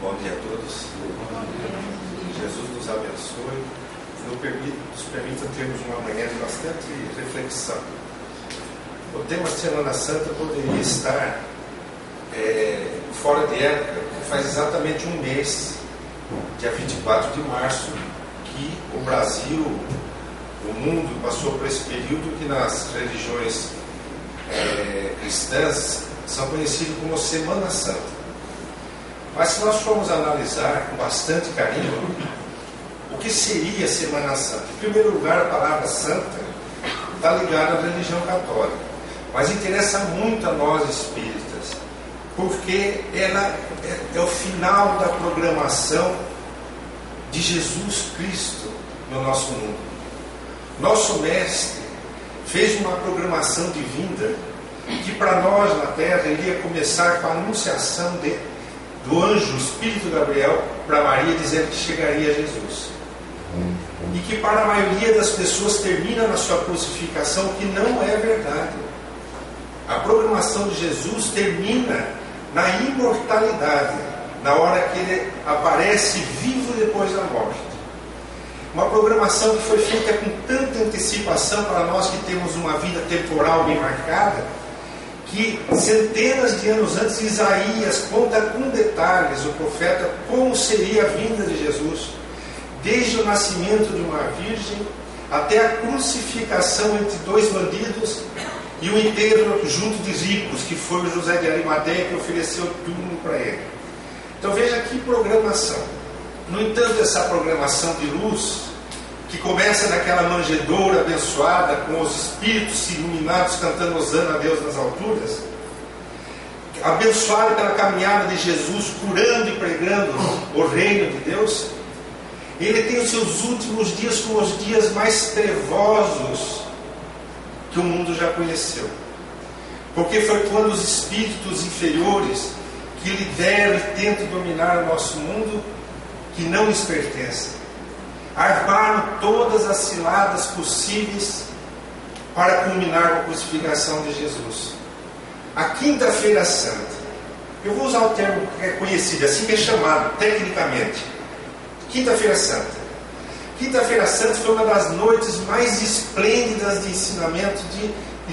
Bom dia a todos. Jesus nos abençoe e nos permita termos uma manhã de bastante reflexão. O tema de Semana Santa poderia estar fora de época, porque faz exatamente um mês, dia 24 de março, que o Brasil, o mundo passou por esse período que nas religiões cristãs são conhecidos como Semana Santa. Mas se nós formos analisar com bastante carinho, o que seria Semana Santa? Em primeiro lugar, a palavra santa está ligada à religião católica, mas interessa muito a nós espíritas, porque ela é o final da programação de Jesus Cristo no nosso mundo. Nosso mestre fez uma programação divina que para nós na Terra iria começar com a anunciação do anjo Espírito Gabriel para Maria, dizendo que chegaria Jesus. E que para a maioria das pessoas termina na sua crucificação, que não é verdade. A programação de Jesus termina na imortalidade, na hora que ele aparece vivo depois da morte. Uma programação que foi feita com tanta antecipação para nós que temos uma vida temporal bem marcada, que centenas de anos antes Isaías conta com detalhes, o profeta, como seria a vinda de Jesus, desde o nascimento de uma virgem até a crucificação entre dois bandidos e o enterro junto de ricos, que foi o José de Arimateia que ofereceu túmulo para ele. Então veja que programação. No entanto, essa programação de luz, que começa naquela manjedoura abençoada, com os espíritos iluminados cantando Hosana a Deus nas alturas, abençoada pela caminhada de Jesus, curando e pregando o reino de Deus, ele tem os seus últimos dias como os dias mais trevosos que o mundo já conheceu. Porque foi quando os espíritos inferiores que lideram e tentam dominar o nosso mundo, que não lhes pertencem, armaram todas as ciladas possíveis para culminar com a crucificação de Jesus. A Quinta-feira Santa, eu vou usar o termo que é conhecido, assim que é chamado tecnicamente, Quinta-feira Santa. Quinta-feira Santa foi uma das noites mais esplêndidas de ensinamento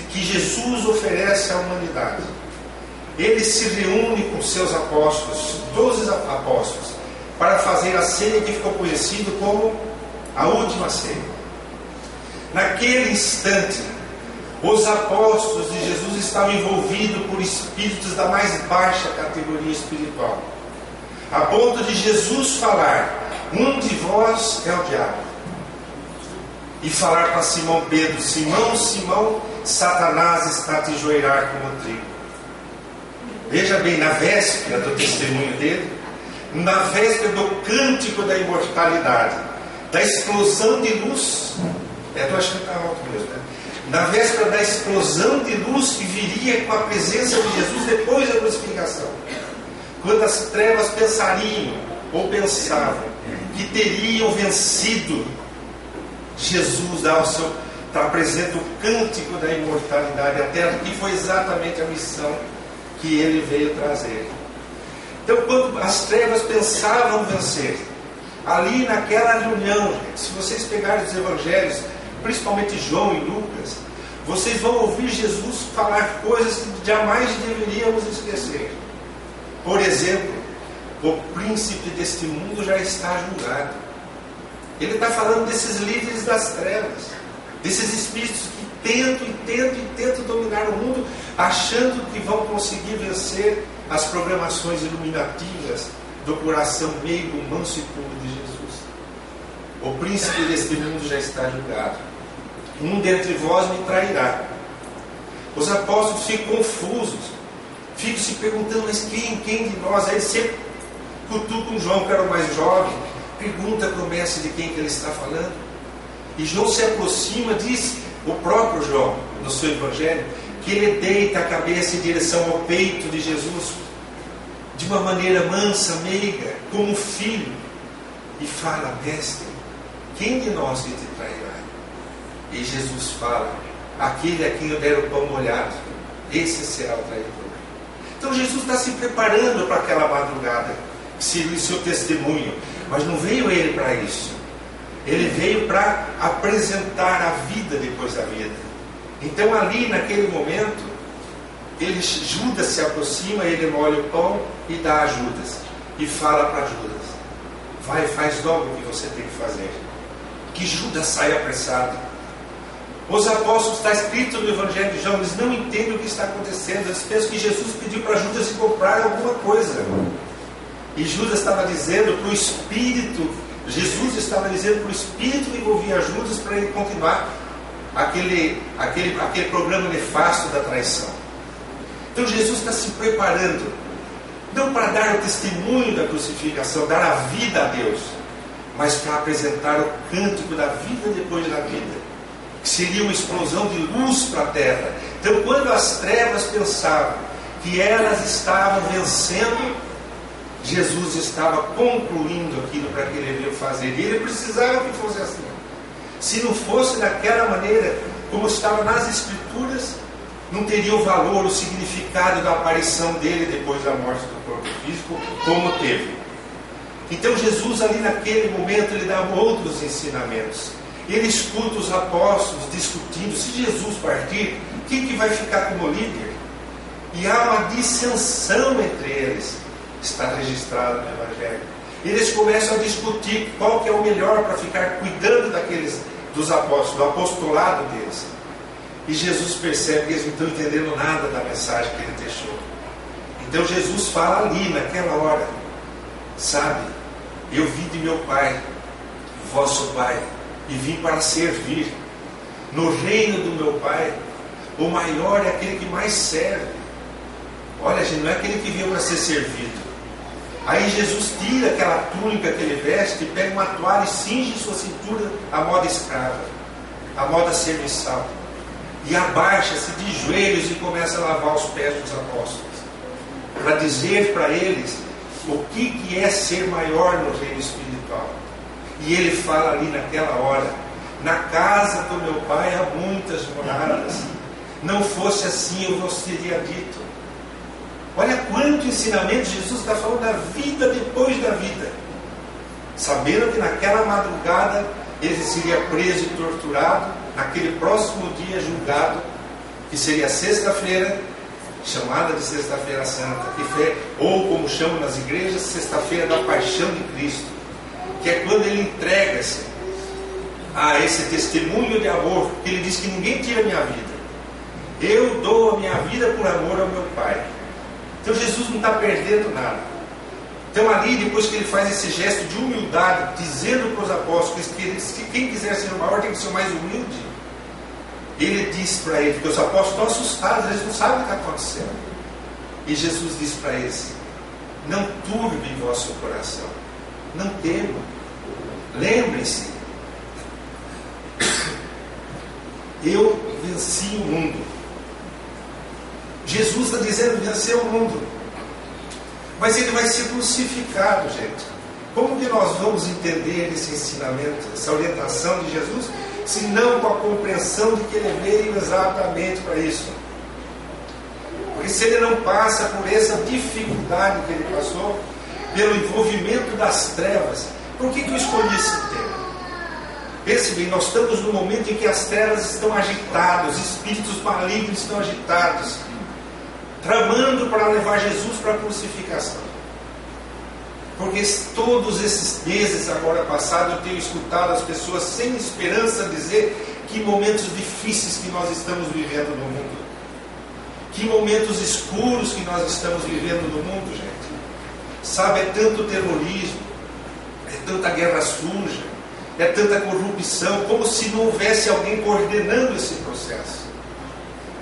que Jesus oferece à humanidade. Ele se reúne com seus apóstolos, 12 apóstolos, para fazer a ceia que ficou conhecido como a última ceia. Naquele instante, os apóstolos de Jesus estavam envolvidos por espíritos da mais baixa categoria espiritual, a ponto de Jesus falar: um de vós é o diabo, e falar para Simão Pedro: Simão, Simão, Satanás está a te enjoeirar como trigo. Veja bem, na véspera do testemunho dele, na véspera do cântico da imortalidade, da explosão de luz, eu acho que está alto mesmo, né? Na véspera da explosão de luz que viria com a presença de Jesus depois da crucificação, quando as trevas pensariam ou pensavam que teriam vencido, Jesus apresenta o cântico da imortalidade à terra, que foi exatamente a missão que ele veio trazer. Então, quando as trevas pensavam vencer, ali naquela reunião, se vocês pegarem os evangelhos, principalmente João e Lucas, vocês vão ouvir Jesus falar coisas que jamais deveríamos esquecer. Por exemplo, o príncipe deste mundo já está julgado. Ele está falando desses líderes das trevas, desses espíritos que tentam dominar o mundo, achando que vão conseguir vencer as programações iluminativas do coração meigo, manso e puro de Jesus. O príncipe deste mundo já está julgado. Um dentre vós me trairá. Os apóstolos ficam confusos, ficam se perguntando: mas quem de nós? Aí sempre cutucam João, que era o mais jovem, pergunta a promessa de quem que ele está falando. E João se aproxima, diz o próprio João, no seu evangelho, que ele deita a cabeça em direção ao peito de Jesus, de uma maneira mansa, meiga, como um filho, e fala: mestre, quem de nós que te trairá? E Jesus fala: aquele a quem eu der o pão molhado, esse será o traidor. Então Jesus está se preparando para aquela madrugada. que seria o seu testemunho. Mas não veio ele para isso. Ele veio para apresentar a vida depois da vida. Então ali naquele momento, Judas se aproxima, ele molha o pão e dá a Judas. E fala para Judas: vai, faz logo o que você tem que fazer. Que Judas sai apressado. Os apóstolos, está escrito no Evangelho de João, eles não entendem o que está acontecendo. Eles pensam que Jesus pediu para Judas comprar alguma coisa. E Judas estava dizendo para o Espírito, Jesus estava dizendo para o Espírito que envolvia Judas para ele continuar aquele programa nefasto da traição. Então Jesus está se preparando, não para dar o testemunho da crucificação, dar a vida a Deus, mas para apresentar o cântico da vida depois da vida, que seria uma explosão de luz para a terra. Então, quando as trevas pensavam que elas estavam vencendo, Jesus estava concluindo aquilo para que ele veio fazer. E ele precisava que fosse assim. Se não fosse daquela maneira, como estava nas Escrituras, não teria o valor, o significado da aparição dele depois da morte do corpo físico, como teve. Então Jesus ali naquele momento, ele dá outros ensinamentos. Ele escuta os apóstolos discutindo: se Jesus partir, quem que vai ficar como líder? E há uma dissensão entre eles. Está registrado no Evangelho. Eles começam a discutir qual que é o melhor para ficar cuidando dos apóstolos, do apostolado deles. E Jesus percebe que eles não estão entendendo nada da mensagem que ele deixou. Então Jesus fala ali, naquela hora: sabe, eu vim de meu Pai, vosso Pai, e vim para servir. No reino do meu Pai, o maior é aquele que mais serve. Olha, gente, não é aquele que veio para ser servido. Aí Jesus tira aquela túnica que ele veste, pega uma toalha e cinge sua cintura à moda escrava, à moda serviçal, e abaixa-se de joelhos e começa a lavar os pés dos apóstolos, para dizer para eles o que é ser maior no reino espiritual. E ele fala ali naquela hora: na casa do meu Pai há muitas moradas, não fosse assim eu vos teria dito. Olha quanto ensinamento Jesus está falando da vida depois da vida, sabendo que naquela madrugada ele seria preso e torturado, naquele próximo dia julgado, que seria sexta-feira, chamada de Sexta-feira Santa, ou como chamam nas igrejas, Sexta-feira da Paixão de Cristo, que é quando ele entrega-se a esse testemunho de amor, que ele diz que ninguém tira a minha vida, eu dou a minha vida por amor ao meu Pai. Então Jesus não está perdendo nada. Então ali, depois que ele faz esse gesto de humildade, dizendo para os apóstolos que quem quiser ser o maior tem que ser o mais humilde, ele diz para eles, porque os apóstolos estão assustados, eles não sabem o que está acontecendo. E Jesus diz para eles: não turbe vosso coração, não temam, lembrem-se, eu venci o mundo. Jesus está dizendo: vencer o mundo. Mas ele vai ser crucificado, gente. Como que nós vamos entender esse ensinamento, essa orientação de Jesus, se não com a compreensão de que ele veio exatamente para isso? Porque se ele não passa por essa dificuldade que ele passou, pelo envolvimento das trevas, por que eu escolhi esse tema? Pense bem, nós estamos no momento em que as trevas estão agitadas, os espíritos malignos estão agitados, tramando para levar Jesus para a crucificação. Porque todos esses meses agora passados eu tenho escutado as pessoas sem esperança dizer que momentos difíceis que nós estamos vivendo no mundo, que momentos escuros que nós estamos vivendo no mundo, gente. Sabe, é tanto terrorismo, é tanta guerra suja, é tanta corrupção, como se não houvesse alguém coordenando esse processo.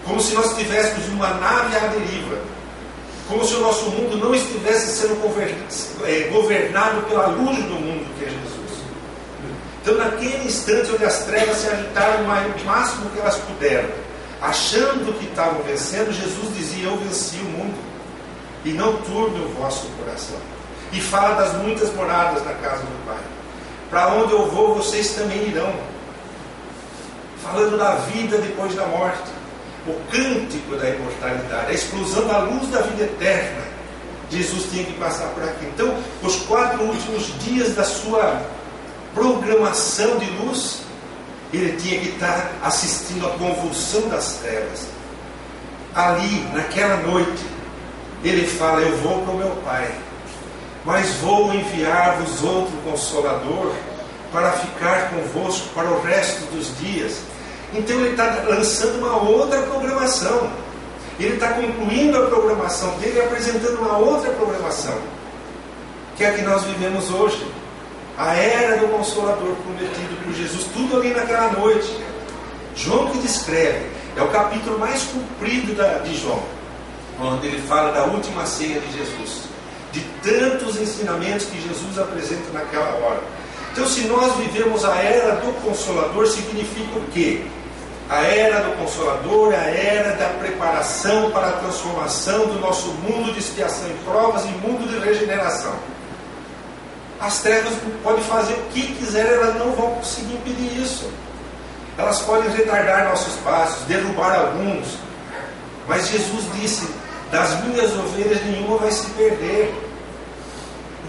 Como se nós estivéssemos numa nave à deriva. Como se o nosso mundo não estivesse sendo governado pela luz do mundo, que é Jesus. Então, naquele instante onde as trevas se agitaram o máximo que elas puderam, achando que estavam vencendo, Jesus dizia: eu venci o mundo, e não turbe o vosso coração. E fala das muitas moradas na casa do Pai. Para onde eu vou, vocês também irão. Falando da vida depois da morte. O cântico da imortalidade, a explosão da luz da vida eterna. Jesus tinha que passar por aqui. Então, os 4 últimos dias da sua programação de luz, ele tinha que estar assistindo à convulsão das trevas. Ali, naquela noite, ele fala: eu vou para o meu Pai, mas vou enviar-vos outro Consolador para ficar convosco para o resto dos dias. Então ele está lançando uma outra programação. Ele está concluindo a programação dele e apresentando uma outra programação, que é a que nós vivemos hoje. A era do Consolador prometido por Jesus, tudo ali naquela noite. João que descreve, é o capítulo mais comprido de João, onde ele fala da última ceia de Jesus, de tantos ensinamentos que Jesus apresenta naquela hora. Então, se nós vivemos a era do Consolador, significa o quê? A era do Consolador é a era da preparação para a transformação do nosso mundo de expiação e provas em mundo de regeneração. As trevas podem fazer o que quiser, elas não vão conseguir impedir isso. Elas podem retardar nossos passos, derrubar alguns. Mas Jesus disse: das minhas ovelhas nenhuma vai se perder.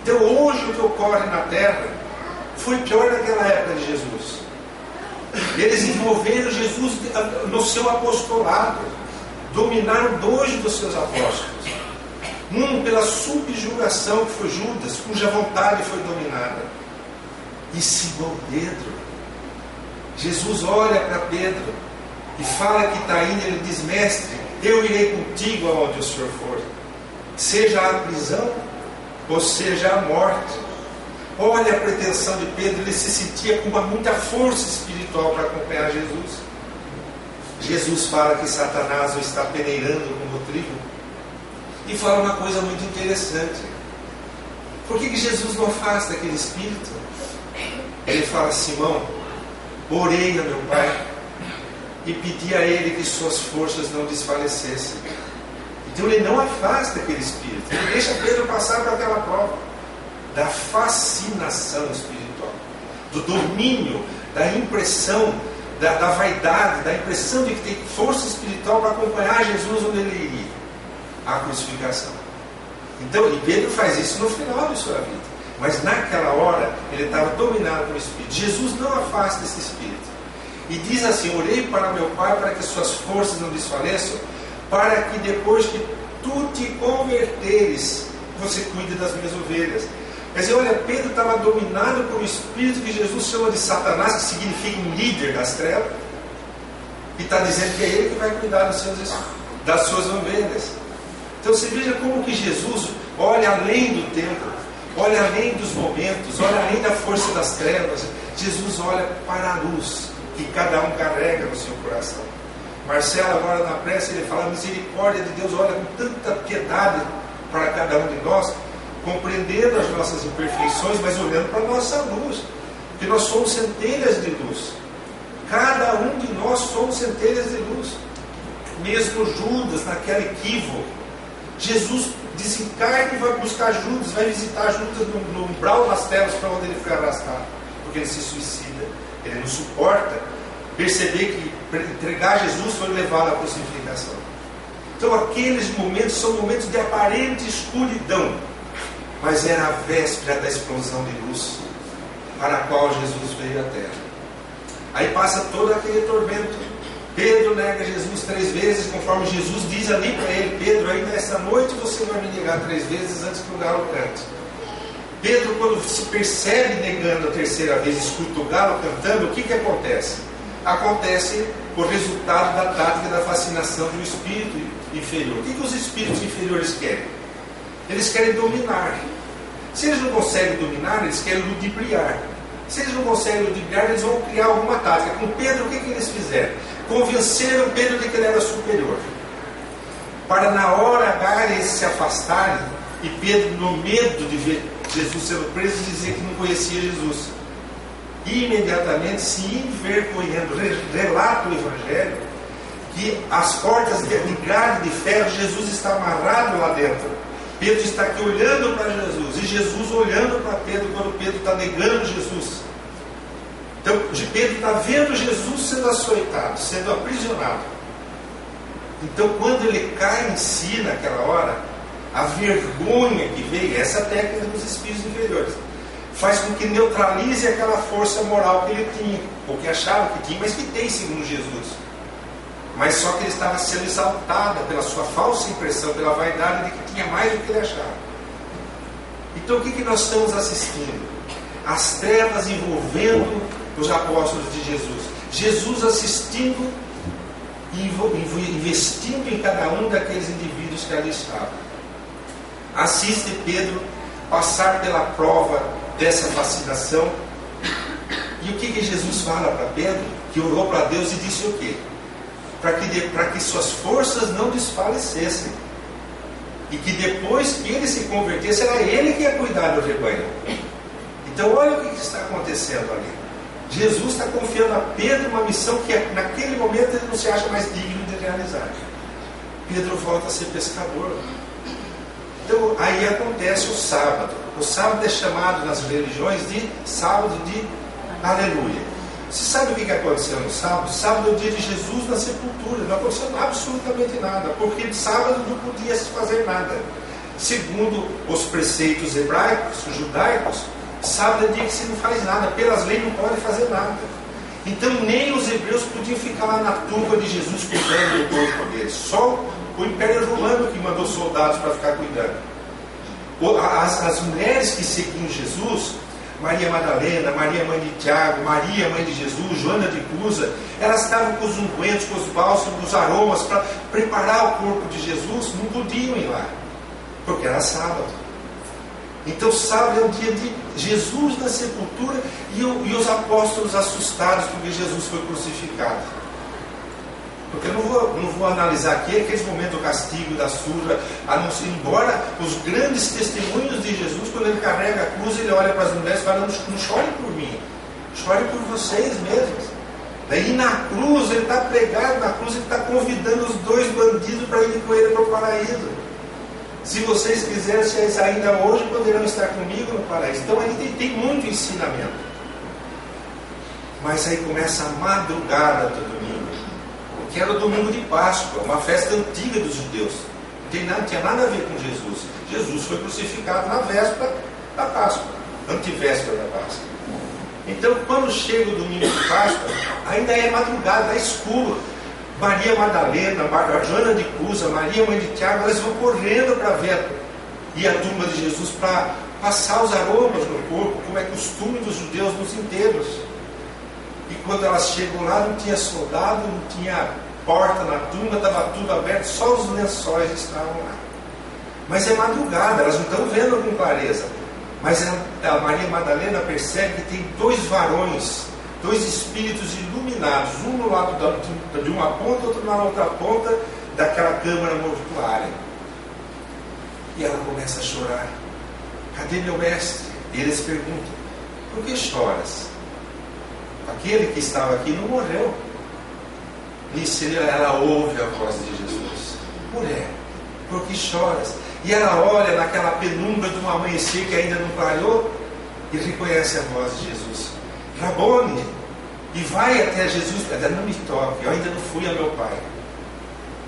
Então hoje o que ocorre na terra foi pior naquela época de Jesus. Eles envolveram Jesus no seu apostolado, dominaram 2 dos seus apóstolos. Um pela subjugação, que foi Judas, cuja vontade foi dominada. E Simão Pedro. Jesus olha para Pedro e fala que está indo, ele diz: mestre, eu irei contigo aonde o Senhor for, seja a prisão ou seja a morte. Olha a pretensão de Pedro, ele se sentia com muita força espiritual para acompanhar Jesus. Jesus fala que Satanás o está peneirando como trigo, e fala uma coisa muito interessante. Por que Jesus não afasta aquele espírito? Ele fala: Simão, orei a meu Pai e pedi a Ele que suas forças não desfalecessem. Então ele não afasta aquele espírito, ele deixa Pedro passar por aquela prova da fascinação espiritual, do domínio, da impressão, da vaidade, da impressão de que tem força espiritual para acompanhar Jesus onde ele iria, a crucificação. Então, e Pedro faz isso no final de sua vida, mas naquela hora ele estava dominado pelo Espírito. Jesus não afasta esse Espírito e diz assim: orei para meu Pai para que suas forças não desfaleçam, para que depois que tu te converteres, você cuide das minhas ovelhas. Quer dizer, olha, Pedro estava dominado por um espírito que Jesus chama de Satanás, que significa um líder das trevas, e está dizendo que é ele que vai cuidar das suas ovelhas. Então você veja como que Jesus olha além do tempo, olha além dos momentos, olha além da força das trevas. Jesus olha para a luz que cada um carrega no seu coração. Marcelo, agora na prece, ele fala: a misericórdia de Deus olha com tanta piedade para cada um de nós, compreendendo as nossas imperfeições, mas olhando para a nossa luz, porque nós somos centelhas de luz. Cada um de nós somos centelhas de luz. Mesmo Judas, naquele equívoco, Jesus desencarna e vai buscar Judas, vai visitar Judas no umbral das trevas para onde ele foi arrastado, porque ele se suicida. Ele não suporta perceber que entregar Jesus foi levado à crucificação. Então aqueles momentos são momentos de aparente escuridão, mas era a véspera da explosão de luz para a qual Jesus veio à terra. Aí passa todo aquele tormento. Pedro nega Jesus 3 vezes, conforme Jesus diz ali para ele: Pedro, ainda esta noite você vai me negar 3 vezes antes que o galo cante. Pedro, quando se percebe negando a 3ª vez, escuta o galo cantando, o que acontece? Acontece o resultado da tática da fascinação de um espírito inferior. O que os espíritos inferiores querem? Eles querem dominar. Se eles não conseguem dominar, eles querem ludibriar. Se eles não conseguem ludibriar, eles vão criar alguma tática. Com Pedro, o que eles fizeram? Convenceram Pedro de que ele era superior, para na hora H eles se afastarem, e Pedro, no medo de ver Jesus sendo preso, dizer que não conhecia Jesus. E imediatamente, se envergonhando, relata o Evangelho que as portas de grade de ferro, Jesus está amarrado lá dentro. Pedro está aqui olhando para Jesus, e Jesus olhando para Pedro quando Pedro está negando Jesus. Então Pedro está vendo Jesus sendo açoitado, sendo aprisionado. Então quando ele cai em si naquela hora, a vergonha que veio, essa técnica dos espíritos inferiores, faz com que neutralize aquela força moral que ele tinha, ou que achava que tinha, mas que tem segundo Jesus. Mas só que ele estava sendo exaltado pela sua falsa impressão, pela vaidade de que tinha mais do que ele achava. Então o que nós estamos assistindo? As trevas envolvendo os apóstolos de Jesus. Jesus assistindo e investindo em cada um daqueles indivíduos que ali estavam. Assiste Pedro passar pela prova dessa fascinação. E o que Jesus fala para Pedro? Que orou para Deus e disse o quê? Para que suas forças não desfalecessem. E que depois que ele se convertesse, era ele que ia cuidar do rebanho. Então olha o que está acontecendo ali. Jesus está confiando a Pedro uma missão que naquele momento ele não se acha mais digno de realizar. Pedro volta a ser pescador. Então aí acontece o sábado. O sábado é chamado nas religiões de sábado de aleluia. Você sabe o que aconteceu no sábado? Sábado é o dia de Jesus na sepultura. Não aconteceu absolutamente nada, porque de sábado não podia se fazer nada. Segundo os preceitos hebraicos, judaicos, sábado é dia que se não faz nada. Pelas leis não pode fazer nada. Então nem os hebreus podiam ficar lá na tumba de Jesus cuidando do corpo deles. Só o Império Romano que mandou soldados para ficar cuidando. As mulheres que seguiam Jesus, Maria Madalena, Maria mãe de Tiago, Maria mãe de Jesus, Joana de Cusa, elas estavam com os ungüentos, com os bálsamos, os aromas para preparar o corpo de Jesus. Não podiam ir lá, porque era sábado. Então sábado é o dia de Jesus na sepultura e os apóstolos assustados porque Jesus foi crucificado. Porque eu não vou analisar aqui aqueles momentos do castigo, da surra, embora os grandes testemunhos de Jesus, quando ele carrega a cruz, ele olha para as mulheres e fala: não chorem por mim, chorem por vocês mesmos. Daí na cruz, ele está pregado na cruz, ele está convidando os dois bandidos para ir com ele para o paraíso. Se vocês quiserem, vocês ainda hoje poderão estar comigo no paraíso. Então ele tem muito ensinamento. Mas aí começa a madrugada do domingo, que era o domingo de Páscoa, uma festa antiga dos judeus. Não tinha nada a ver com Jesus. Jesus foi crucificado na véspera da Páscoa, antivéspera da Páscoa. Então, quando chega o domingo de Páscoa, ainda é madrugada, é escuro. Maria Madalena, Joana de Cusa, Maria mãe de Tiago, elas vão correndo para ver e a tumba de Jesus para passar os aromas no corpo, como é costume dos judeus nos enterros. E quando elas chegam lá, não tinha soldado, não tinha porta na tumba, estava tudo aberto, só os lençóis estavam lá. Mas é madrugada, elas não estão vendo com clareza. Mas a Maria Madalena percebe que tem dois varões, dois espíritos iluminados, um no lado de uma ponta, outro na outra ponta daquela câmara mortuária. E ela começa a chorar. Cadê meu mestre? E eles perguntam: por que choras? Aquele que estava aqui não morreu. Nisso ela ouve a voz de Jesus: mulher, por que choras? E ela olha naquela penumbra de um amanhecer que ainda não clareou e reconhece a voz de Jesus: Rabone! E vai até Jesus. Ela: não me toque, eu ainda não fui a meu pai,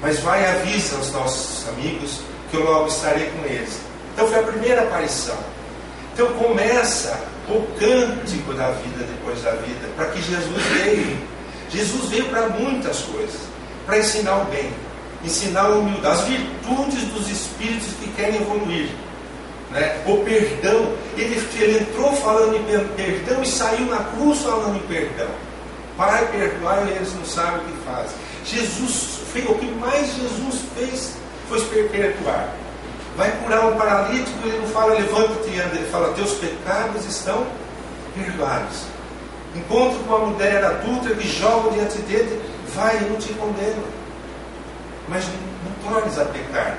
mas vai e avisa aos nossos amigos que eu logo estarei com eles. Então foi a primeira aparição. Então começa o cântico da vida depois da vida, para que Jesus veio. Jesus veio para muitas coisas, para ensinar o bem, ensinar a humildade, as virtudes dos espíritos que querem evoluir, né? O perdão. Ele entrou falando em perdão e saiu na cruz falando em perdão. Pai, perdoai, eles não sabem o que fazem. Jesus fez, o que mais Jesus fez foi perdoar. Vai curar um paralítico, ele não fala levanta-te e anda, ele fala: teus pecados estão perdoados. Encontra com uma mulher adulta que joga diante dele: vai, eu não te condeno, mas não tornes a pecar.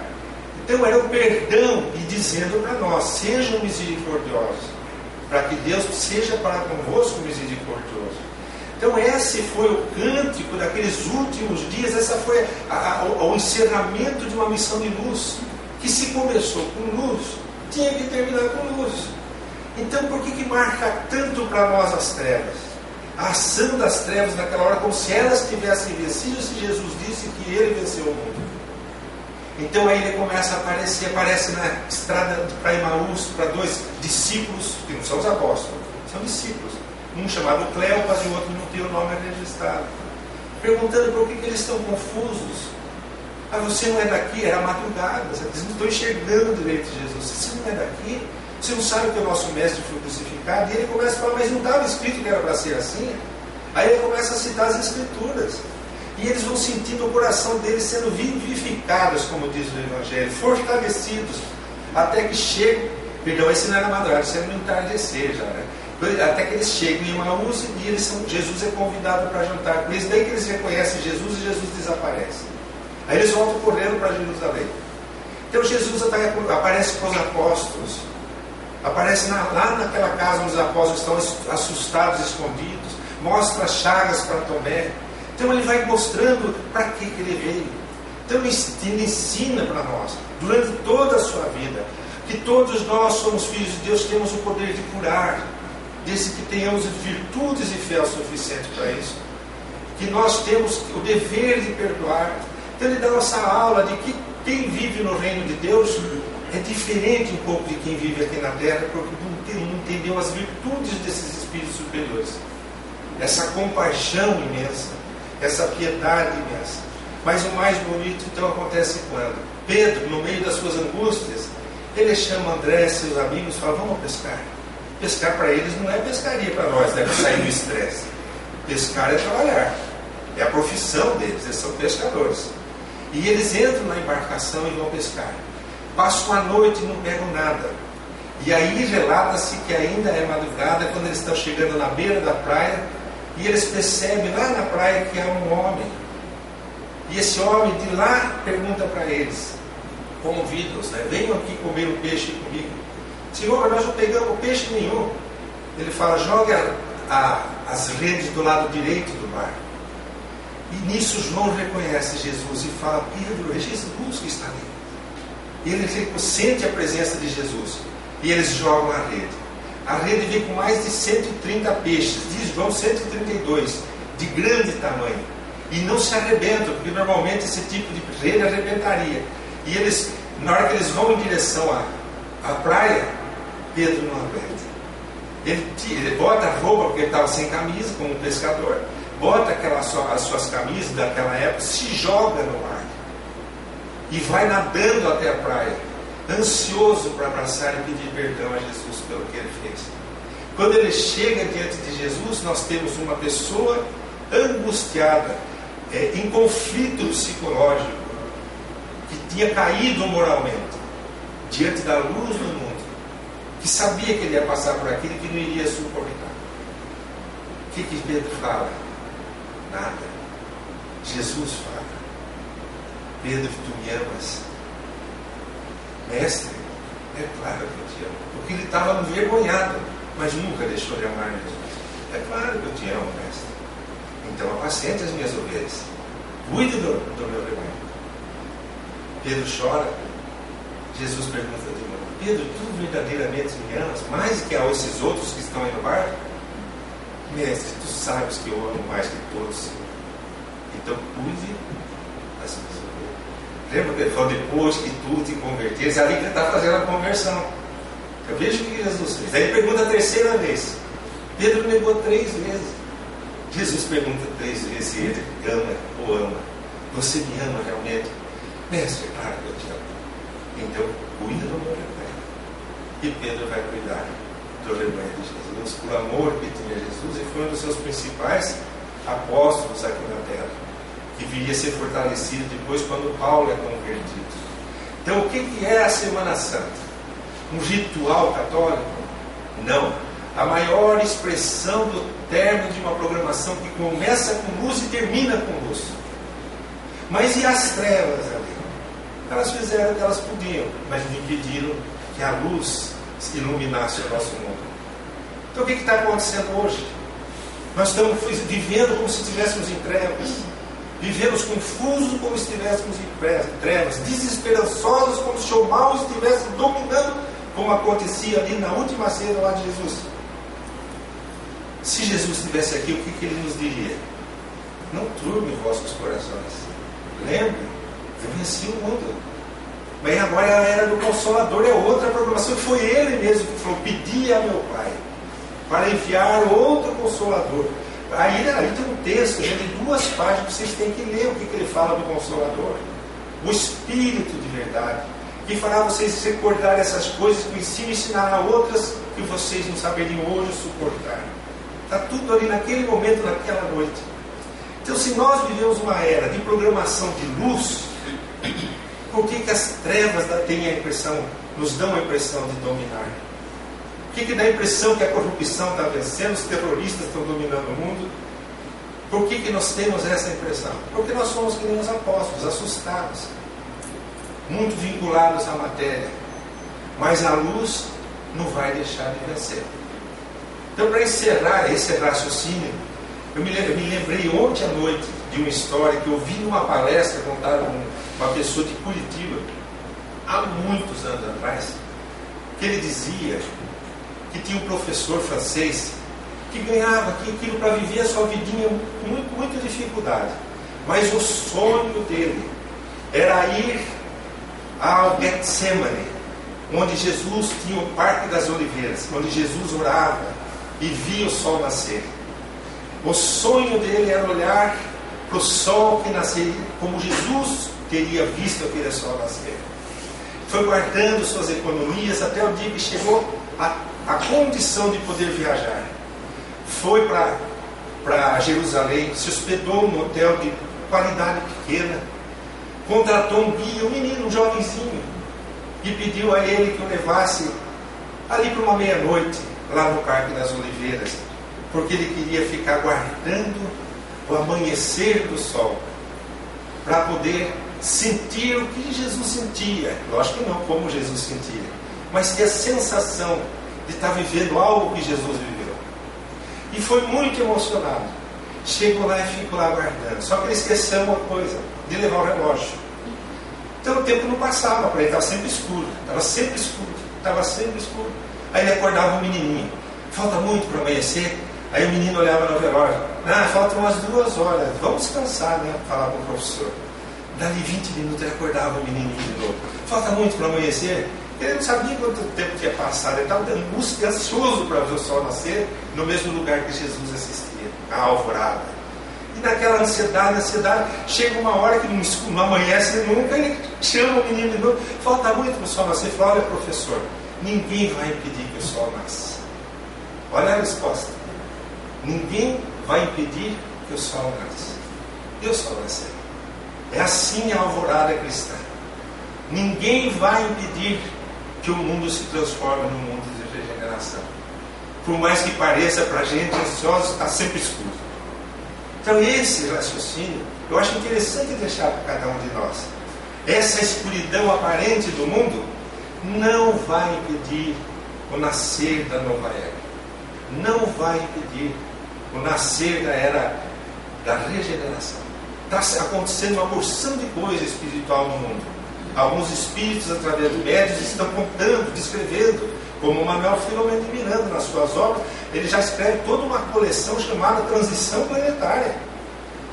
Então era o perdão e dizendo para nós: sejam misericordiosos, para que Deus seja para convosco misericordioso. Então esse foi o cântico daqueles últimos dias. Essa foi o encerramento de uma missão de luz, que se começou com luz, tinha que terminar com luz. Então por que marca tanto para nós as trevas? A ação das trevas naquela hora, como se elas tivessem vencido, se Jesus disse que ele venceu o mundo. Então aí ele começa a aparecer, aparece na estrada para Emaús, para dois discípulos, que não são os apóstolos, são discípulos. Um chamado Cleopas e o outro não tem o nome registrado. Perguntando por que eles estão confusos. Ah, você não é daqui, era madrugada, eles não estão enxergando direito Jesus. Você não é daqui, você não sabe que o nosso mestre foi crucificado. E ele começa a falar, mas não estava escrito que era para ser assim? Aí ele começa a citar as escrituras. E eles vão sentindo o coração deles sendo vivificados, como diz o Evangelho, fortalecidos, até que chegam, perdão, esse não era madrugada, isso era no entardecer já, né? Até que eles chegam em Emaús e Jesus é convidado para jantar com eles, daí que eles reconhecem Jesus e Jesus desaparece. Aí eles voltam correndo para Jerusalém. Então Jesus aparece com os apóstolos, aparece lá naquela casa onde os apóstolos estão assustados, escondidos, mostra as chagas para Tomé. Então ele vai mostrando para que ele veio. Então ele ensina para nós, durante toda a sua vida, que todos nós somos filhos de Deus, temos o poder de curar, desde que tenhamos virtudes e fé o suficiente para isso, que nós temos o dever de perdoar. Então ele dá nossa aula de que quem vive no reino de Deus é diferente um pouco de quem vive aqui na terra, porque não entendeu as virtudes desses espíritos superiores, essa compaixão imensa, essa piedade imensa. Mas o mais bonito então acontece quando Pedro, no meio das suas angústias, ele chama André, seus amigos, e fala, vamos pescar. Pescar para eles não é pescaria para nós, né? Para sair do estresse. Pescar é trabalhar, é a profissão deles, eles são pescadores. E eles entram na embarcação e vão pescar. Passam a noite e não pegam nada. E aí relata-se que ainda é madrugada, quando eles estão chegando na beira da praia, e eles percebem lá na praia que há um homem. E esse homem de lá pergunta para eles, convida-os, né? Venham aqui comer o peixe comigo. Senhor, nós não pegamos peixe nenhum. Ele fala, jogue as redes do lado direito do mar. E nisso João reconhece Jesus e fala, Pedro, é Jesus que está ali. E ele sente a presença de Jesus. E eles jogam a rede. A rede vem com mais de 130 peixes, diz João 132, de grande tamanho. E não se arrebentam, porque normalmente esse tipo de rede arrebentaria. E eles, na hora que eles vão em direção à praia, Pedro não aguenta. Ele bota a roupa, porque ele estava sem camisa, como um pescador, bota as suas camisas daquela época, se joga no mar e vai nadando até a praia, ansioso para abraçar e pedir perdão a Jesus pelo que ele fez. Quando ele chega diante de Jesus, nós temos uma pessoa angustiada, em conflito psicológico, que tinha caído moralmente diante da luz do mundo, que sabia que ele ia passar por aquilo e que não iria suportar. O que Pedro fala? Nada. Jesus fala, Pedro, tu me amas? Mestre, é claro que eu te amo. Porque ele estava envergonhado, mas nunca deixou de amar Jesus. É claro que eu te amo, mestre. Então apacente as minhas ovelhas, cuide do meu rebanho. Pedro chora. Jesus pergunta de novo, Pedro, tu verdadeiramente me amas mais que a esses outros que estão aí no barco? Mestre, tu sabes que eu amo mais que todos. Então cuide das minhas ovelhas. Lembra que ele falou, depois que tu te converteres, ali que ele está fazendo a conversão. Eu vejo o que Jesus fez. Aí ele pergunta a terceira vez. Pedro negou 3 vezes. Jesus pergunta 3 vezes se ele ama ou ama. Você me ama realmente? Mestre, claro que eu te amo. Então, cuida do meu rebanho. E Pedro vai cuidar do rebanho de Jesus, por amor que tinha Jesus, e foi um dos seus principais apóstolos aqui na terra, que viria a ser fortalecido depois quando Paulo é convertido. Então, o que é a Semana Santa? Um ritual católico? Não. A maior expressão do término de uma programação que começa com luz e termina com luz. Mas e as trevas ali? Elas fizeram o que elas podiam, mas não impediram que a luz iluminasse o nosso mundo. Então o que está acontecendo hoje? Nós estamos vivendo como se estivéssemos em trevas. Vivemos confusos como se estivéssemos em trevas. Desesperançosos como se o mal estivesse dominando, como acontecia ali na última cena lá de Jesus. Se Jesus estivesse aqui, o que ele nos diria? Não turbe vossos corações. Lembre, eu venci o mundo. Mas agora é a era do Consolador, é outra programação. Foi Ele mesmo que falou: pedi a meu Pai para enviar outro Consolador. Aí tem um texto, já tem 2 páginas que vocês têm que ler o que ele fala do Consolador. O Espírito de verdade, que fará vocês recordar essas coisas, que o ensino e ensinará outras que vocês não saberiam hoje suportar. Está tudo ali naquele momento, naquela noite. Então, se nós vivemos uma era de programação de luz, por que as trevas nos dão a impressão de dominar? Por que dá a impressão que a corrupção está vencendo, os terroristas estão dominando o mundo? Por que nós temos essa impressão? Porque nós somos que nem os apóstolos, assustados, muito vinculados à matéria. Mas a luz não vai deixar de vencer. Então, para encerrar esse raciocínio, eu me lembrei ontem à noite de uma história que eu vi numa palestra contada por uma pessoa de Curitiba, há muitos anos atrás, que ele dizia que tinha um professor francês que ganhava aquilo para viver a sua vidinha com muita dificuldade. Mas o sonho dele era ir ao Getsemane, onde Jesus tinha o Parque das Oliveiras, onde Jesus orava e via o sol nascer. O sonho dele era olhar para o sol que nasceria, como Jesus teria visto aquele sol nascer. Foi guardando suas economias até o dia que chegou a condição de poder viajar. Foi para Jerusalém, se hospedou num hotel de qualidade pequena, contratou um guia, um menino, um jovenzinho, e pediu a ele que o levasse ali para uma meia-noite, lá no Parque das Oliveiras, porque ele queria ficar guardando o amanhecer do sol, para poder sentir o que Jesus sentia. Lógico que não como Jesus sentia, mas ter a sensação de estar vivendo algo que Jesus viveu. E foi muito emocionado. Chegou lá e ficou lá aguardando. Só que ele esqueceu uma coisa, de levar o relógio. Então o tempo não passava para ele, estava sempre escuro. Estava sempre escuro. Aí ele acordava um menininho. Falta muito para amanhecer. Aí o menino olhava no relógio. Faltam umas 2 horas. Vamos descansar, né? Falava com o professor. Dali 20 minutos ele acordava o menininho de novo. Falta muito para amanhecer. Ele não sabia quanto tempo tinha passado. Ele estava ansioso para ver o sol nascer no mesmo lugar que Jesus assistia, a alvorada. E naquela ansiedade, chega uma hora que não amanhece nunca, ele chama o menino de novo. Falta muito para o sol nascer. Ele fala: olha, professor, ninguém vai impedir que o sol nasça. Olha a resposta. Ninguém vai impedir que o sol nasça. E o sol nasceu. É assim a alvorada cristã. Ninguém vai impedir que o mundo se transforme num mundo de regeneração. Por mais que pareça para a gente ansioso, está sempre escuro. Então esse raciocínio, eu acho interessante deixar para cada um de nós. Essa escuridão aparente do mundo não vai impedir o nascer da nova era. Não vai impedir o nascer da era da regeneração. Está acontecendo uma porção de coisa espiritual no mundo. Alguns espíritos, através de médios, estão contando, descrevendo, como o Manuel Filomeno de Miranda, nas suas obras, ele já escreve toda uma coleção chamada Transição Planetária,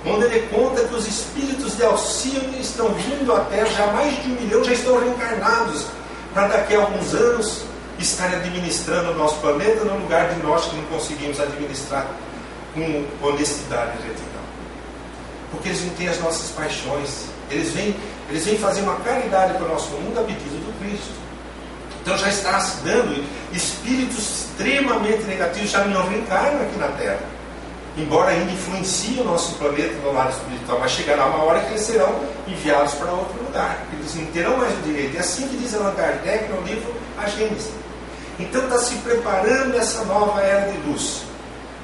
onde ele conta que os espíritos de Alcíone estão vindo à Terra, já mais de 1 milhão, já estão reencarnados, para daqui a alguns anos estarem administrando o nosso planeta no lugar de nós que não conseguimos administrar com honestidade e retidão. Porque eles não têm as nossas paixões. Eles vêm fazer uma caridade para o nosso mundo a pedido do Cristo. Então já está se dando espíritos extremamente negativos, já não reencarnam aqui na Terra. Embora ainda influenciem o nosso planeta no lado espiritual, mas chegará uma hora que eles serão enviados para outro lugar. Eles não terão mais o direito. É assim que diz Allan Kardec no livro A Gênese. Então está se preparando essa nova era de luz.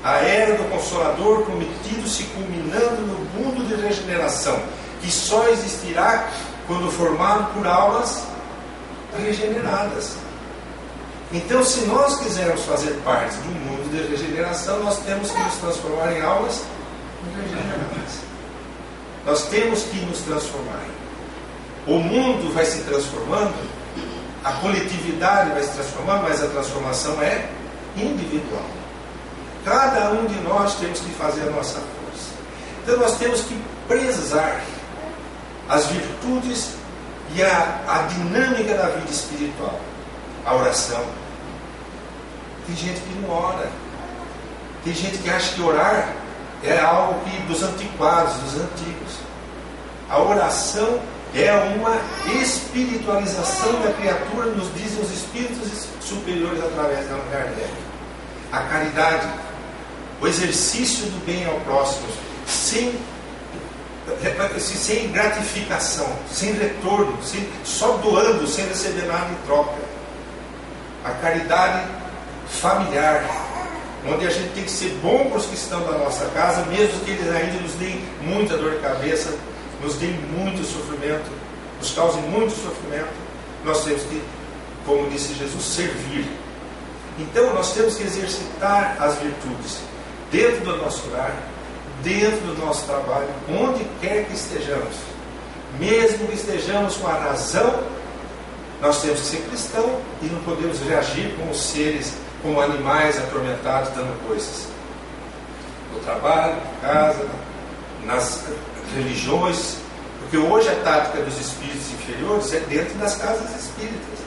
A era do Consolador prometido se culminando no mundo de regeneração, que só existirá quando formado por almas regeneradas. Então, se nós quisermos fazer parte do mundo de regeneração, nós temos que nos transformar em almas regeneradas. Nós temos que nos transformar. O mundo vai se transformando, a coletividade vai se transformando, mas a transformação é individual. Cada um de nós temos que fazer a nossa força. Então nós temos que prezar as virtudes E a dinâmica da vida espiritual, a oração. Tem gente que não ora. Tem gente que acha que orar é algo dos antiquados, dos antigos. A oração é uma espiritualização da criatura, nos dizem os espíritos superiores através da Kardec. A caridade, o exercício do bem ao próximo, sem gratificação, sem retorno, só doando, sem receber nada em troca. A caridade familiar, onde a gente tem que ser bom para os que estão da nossa casa, mesmo que eles ainda nos deem muita dor de cabeça, nos deem muito sofrimento, nos causem muito sofrimento. Nós temos que, como disse Jesus, servir. Então nós temos que exercitar as virtudes dentro do nosso lar, dentro do nosso trabalho, onde quer que estejamos. Mesmo que estejamos com a razão, nós temos que ser cristãos e não podemos reagir como seres, como animais atormentados dando coisas. No trabalho, na casa, nas religiões, porque hoje a tática dos espíritos inferiores é dentro das casas espíritas.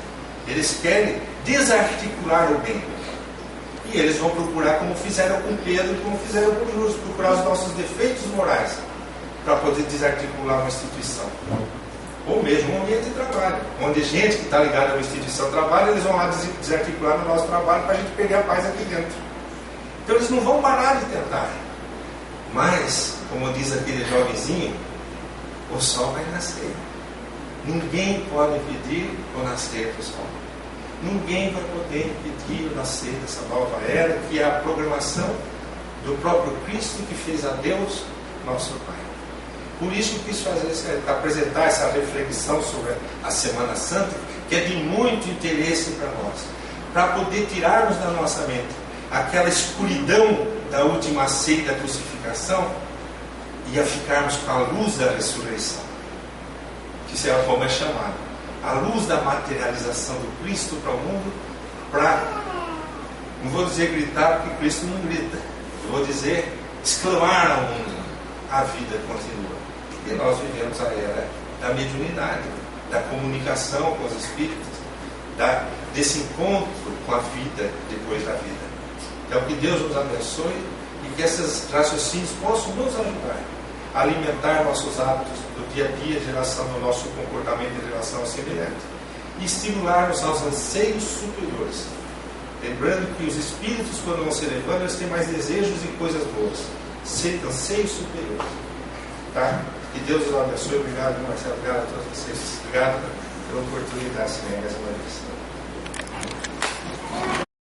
Eles querem desarticular o bem. E eles vão procurar, como fizeram com Pedro e como fizeram com Jesus, procurar os nossos defeitos morais para poder desarticular uma instituição. Ou mesmo um ambiente de trabalho, onde gente que está ligada a uma instituição de trabalho, eles vão lá desarticular no nosso trabalho para a gente perder a paz aqui dentro. Então eles não vão parar de tentar. Mas, como diz aquele jovenzinho, o sol vai nascer. Ninguém pode impedir o nascer do sol. Ninguém vai poder impedir o nascer dessa nova era, que é a programação do próprio Cristo que fez a Deus, nosso Pai. Por isso eu quis apresentar essa reflexão sobre a Semana Santa, que é de muito interesse para nós, para poder tirarmos da nossa mente aquela escuridão da última ceia da crucificação e a ficarmos com a luz da ressurreição, que é como é chamado. A luz da materialização do Cristo para o mundo, não vou dizer gritar, porque Cristo não grita, eu vou dizer exclamar ao mundo: a vida continua. E nós vivemos a era da mediunidade, da comunicação com os espíritos, desse encontro com a vida depois da vida. Então que Deus nos abençoe e que esses raciocínios possam nos ajudar a alimentar nossos hábitos do dia a dia, em relação ao nosso comportamento em relação ao semelhante, e estimular-nos aos anseios superiores. Lembrando que os espíritos, quando vão se elevando, eles têm mais desejos e coisas boas, anseios superiores. Tá? Que Deus os abençoe. Obrigado, Marcelo. Obrigado a todos vocês. Obrigado pela oportunidade, Senhor, mais uma vez.